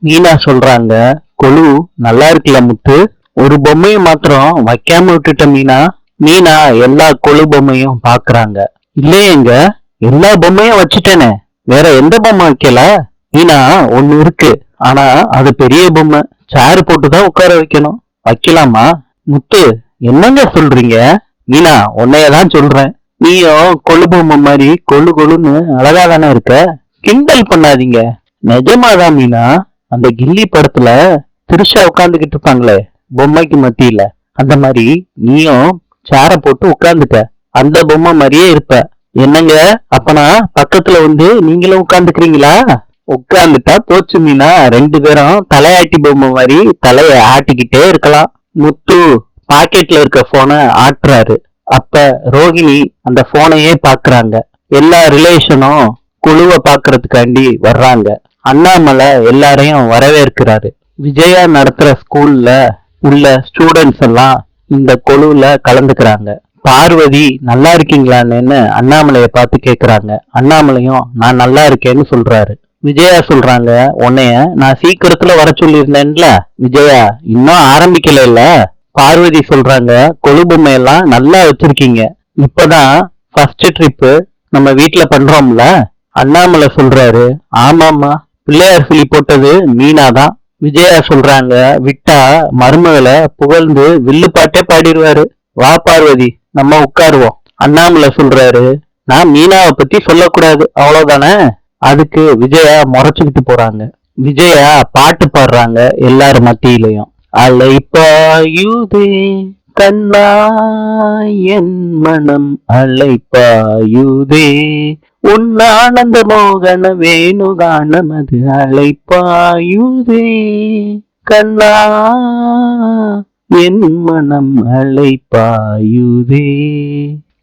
மீனா சொல்றாங்க, கொலு நல்லா இருக்குல்ல முத்து, ஒரு பொம்மையை மாத்திரம் வைக்காம விட்டுட்ட மீனா. மீனா எல்லா கொலு பொம்மையும் பாக்குறாங்க. இல்லையேங்க, எல்லா பொம்மையும் வச்சுட்டேனே, வேற எந்த பொம்மை வைக்கல? மீனா ஒண்ணு இருக்கு, ஆனா அது பெரிய பொம்மை, சேரு போட்டுதான் உட்கார வைக்கணும். வைக்கலாமா? முத்து, என்னங்க சொல்றீங்க? மீனா, உன்னையதான் சொல்றேன். நீயும் கொலு பொம்மை மாதிரி கொலு கொலுன்னு அழகா தானே இருக்க. கிண்டல் பண்ணாதீங்க. நிஜமாதான் மீனா. அந்த கில்லி படத்துல திரிஷா உட்கார்ந்துகிட்டு இருப்பாங்களே பொம்மைக்கு மத்தியில, அந்த மாதிரி நீயும் சேர போட்டு உட்கார்ந்துக்க. அந்த பொம்மை மாதிரியே இருப்ப. என்னங்க, அப்பனா பக்கத்துல வந்து நீங்களும் உட்கார்ந்துக்கிறீங்களா? உட்கார்ந்துட்டா போச்சு மீனா, ரெண்டு பேரும் தலையாட்டி பொம்மை மாதிரி தலைய ஆட்டிக்கிட்டே இருக்கலாம். முத்து பாக்கெட்ல இருக்க போனை ஆட்டுறாரு. அப்ப ரோகிணி அந்த போனையே பாக்குறாங்க. எல்லா ரிலேஷனும் குழுவை பாக்குறதுக்காண்டி வர்றாங்க. அண்ணாமலை எல்லாரையும் வரவேற்கிறாரு. விஜயா நடத்துற ஸ்கூல்ல உள்ள ஸ்டூடெண்ட்ஸ் எல்லாம் இந்த குழுவுல கலந்துக்கிறாங்க. பார்வதி நல்லா இருக்கீங்களான்னு அண்ணாமலைய பார்த்து கேக்குறாங்க. அண்ணாமலையும் நான் நல்லா இருக்கேன்னு சொல்றாரு. விஜயா சொல்றாங்க, உன்னைய நான் சீக்கிரத்துல வர சொல்லியிருந்தேன்ல. விஜயா, இன்னும் ஆரம்பிக்கல இல்ல? பார்வதி சொல்றாங்க, கொலு பொம்மையெல்லாம் நல்லா வச்சிருக்கீங்க. இப்பதான் ஃபர்ஸ்ட் ட்ரிப்பு நம்ம வீட்டுல பண்றோம்ல. அண்ணாமலை சொல்றாரு, ஆமாமா, பிள்ளையார் சொல்லி போட்டது மீனா தான். விஜயா சொல்றாங்க, விட்டா மருமகளை புகழ்ந்து வில்லு பாட்டே பாடிடுவாரு. வா பார்வதி, நம்ம உட்காருவோம். அண்ணாமலை சொல்றாரு, நான் மீனாவை பத்தி சொல்லக்கூடாது அவ்வளவுதானே. அதுக்கு விஜயா முறைச்சுக்கிட்டு போறாங்க. விஜயா பாட்டு பாடுறாங்க எல்லாரும் மத்தியிலையும். அலைப்பாயுதே கண்ணா என் மனம் அலைப்பாயுதே, உன்னானந்த மோகன வேணுகானம் அது அலைப்பாயுதே கண்ணா என் மனம் அலைப்பாயுதே.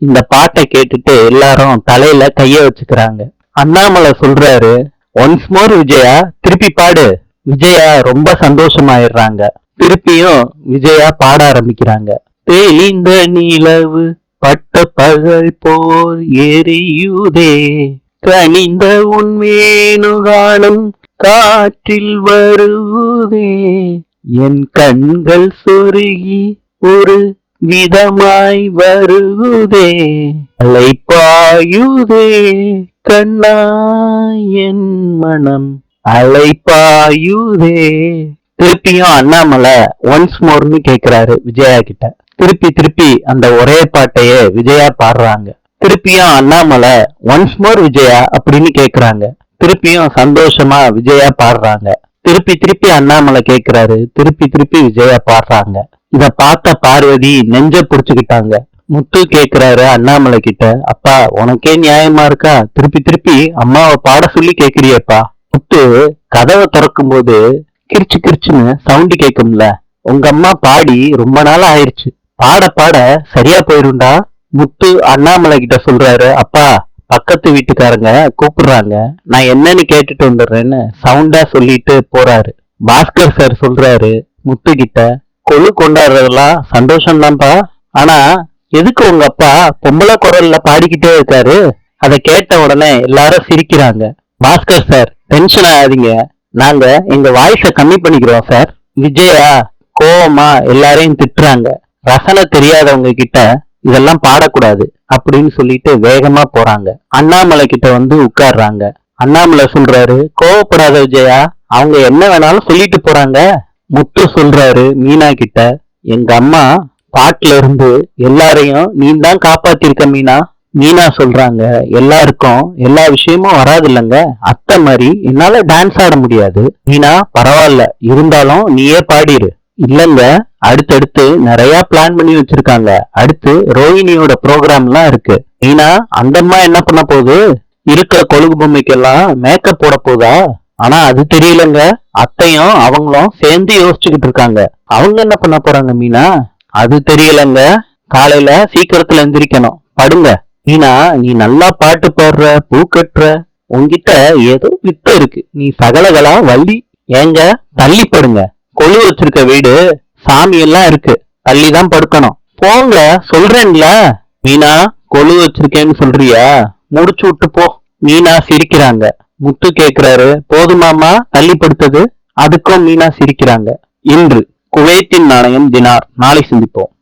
இந்த பாட்டை கேட்டுட்டு எல்லாரும் தலையில கைய வச்சுக்கிறாங்க. அண்ணாமலை சொல்றாரு, ஒன்ஸ் மோர் விஜயா, திருப்பி பாடு. விஜயா ரொம்ப சந்தோஷமாயிடுறாங்க. திருப்பியும் விஜயா பாட ஆரம்பிக்கிறாங்க. தெளிந்த நிலவு பட்ட பகல் போர் எரியுதே, கனிந்த உன் வேணுகானம் காற்றில் வருவதே, என் கண்கள் சொருகி ஒரு விதமாய் வருவதே, அலைப்பாயுதே கண்ணா என் மனம் அலைப்பாயுதே. திருப்பியும் அண்ணாமலை ஒன்ஸ் மோர்னு கேக்குறாரு விஜயா கிட்ட. திருப்பி திருப்பி அந்த ஒரே பாட்டையே விஜயா பாடுறாங்க. திருப்பியும் அண்ணாமலை ஒன்ஸ் மோர் விஜயா அப்படின்னு கேக்குறாங்க. திருப்பியும் சந்தோஷமா விஜயா பாடுறாங்க. திருப்பி திருப்பி அண்ணாமலை கேக்குறாரு. திருப்பி திருப்பி விஜயா பாடுறாங்க. இத பார்த்த பார்வதி நெஞ்ச புடிச்சுக்கிட்டாங்க. முத்து கேக்குறாரு அண்ணாமலை கிட்ட, அப்பா உனக்கே நியாயமா இருக்கா? திருப்பி திருப்பி அம்மாவை பாட சொல்லி கேக்குறியப்பா. முத்து கதவை திறக்கும் போது கிரிச்சு கிரிச்சுன்னு சவுண்டு கேட்கும்ல, உங்க அம்மா பாடி ரொம்ப நாள் ஆயிடுச்சு, பாட பாட சரியா போயிருண்டா. முத்து அண்ணாமலை கிட்ட சொல்றாரு, அப்பா பக்கத்து வீட்டுக்காரங்க கூப்பிடுறாங்க, நான் என்னன்னு கேட்டுட்டு வந்துடுறேன்னு சவுண்டா சொல்லிட்டு போறாரு. பாஸ்கர் சார் சொல்றாரு முத்து கிட்ட, கொழு கொண்டாடுறதெல்லாம் சந்தோஷம்தான்ப்பா, ஆனா எதுக்கு உங்க அப்பா பொம்பளை குரல்ல பாடிக்கிட்டே இருக்காரு? அதை கேட்ட உடனே எல்லாரும் சிரிக்கிறாங்க. பாஸ்கர் சார், டென்ஷன் ஆகாதீங்க, நாங்க எங்க வாய்ஸ கம்மி பண்ணிக்கிறோம் சார். விஜயா கோவமா எல்லாரையும் திட்டுறாங்க. ரசனை தெரியாதவங்க கிட்ட இதெல்லாம் பாடக்கூடாது அப்படின்னு சொல்லிட்டு வேகமா போறாங்க. அண்ணாமலை கிட்ட வந்து உட்கார்றாங்க. அண்ணாமலை சொல்றாரு, கோவப்படாத விஜயா, அவங்க என்ன வேணாலும் சொல்லிட்டு போறாங்க. முத்து சொல்றாரு மீனா கிட்ட, எங்க அம்மா பாட்டுல இருந்து எல்லாரையும் நீ தான் காப்பாத்திருக்க மீனா. மீனா சொல்றாங்க, எல்லாருக்கும் எல்லா விஷயமும் வராது இல்லைங்க, அத்தை மாதிரி என்னால டான்ஸ் ஆட முடியாது. மீனா பரவாயில்ல, இருந்தாலும் நீயே பாடிரு. இல்லங்க, அடுத்தடுத்து நிறைய பிளான் பண்ணி வச்சிருக்காங்க. அடுத்து ரோஹிணியோட ப்ரோக்ராம் எல்லாம் இருக்கு. மீனா அந்த அம்மா என்ன பண்ண போகுது? இருக்கிற கொழுகு பொம்மைக்கெல்லாம் மேக்கப் போட போதா? ஆனா அது தெரியலங்க, அத்தையும் அவங்களும் சேர்ந்து யோசிச்சுக்கிட்டு இருக்காங்க. அவங்க என்ன பண்ண போறாங்க மீனா? அது தெரியலங்க. காலையில சீக்கிரத்துல எந்திரிக்கணும், படுங்க. மீனா, நீ நல்லா பாட்டு பாடுற, பூ கட்டுற, உன்கிட்ட ஏதோ வித்த இருக்கு, நீ சகலகளா வள்ளி. ஏங்க தள்ளி படுங்க, கொழு வச்சிருக்க வீடு சாமி எல்லாம் இருக்கு, தள்ளிதான் படுக்கணும். போங்க சொல்றேன்ல. மீனா, கொழு வச்சிருக்கேன்னு சொல்றியா? முடிச்சு விட்டு போ. மீனா சிரிக்கிறாங்க. முத்து கேக்குறாரு, போதுமாமா தள்ளி படுத்தது? அதுக்கும் மீனா சிரிக்கிறாங்க. இன்று குவைத்தின் நாணயம் தினார். நாளை சந்திப்போம்.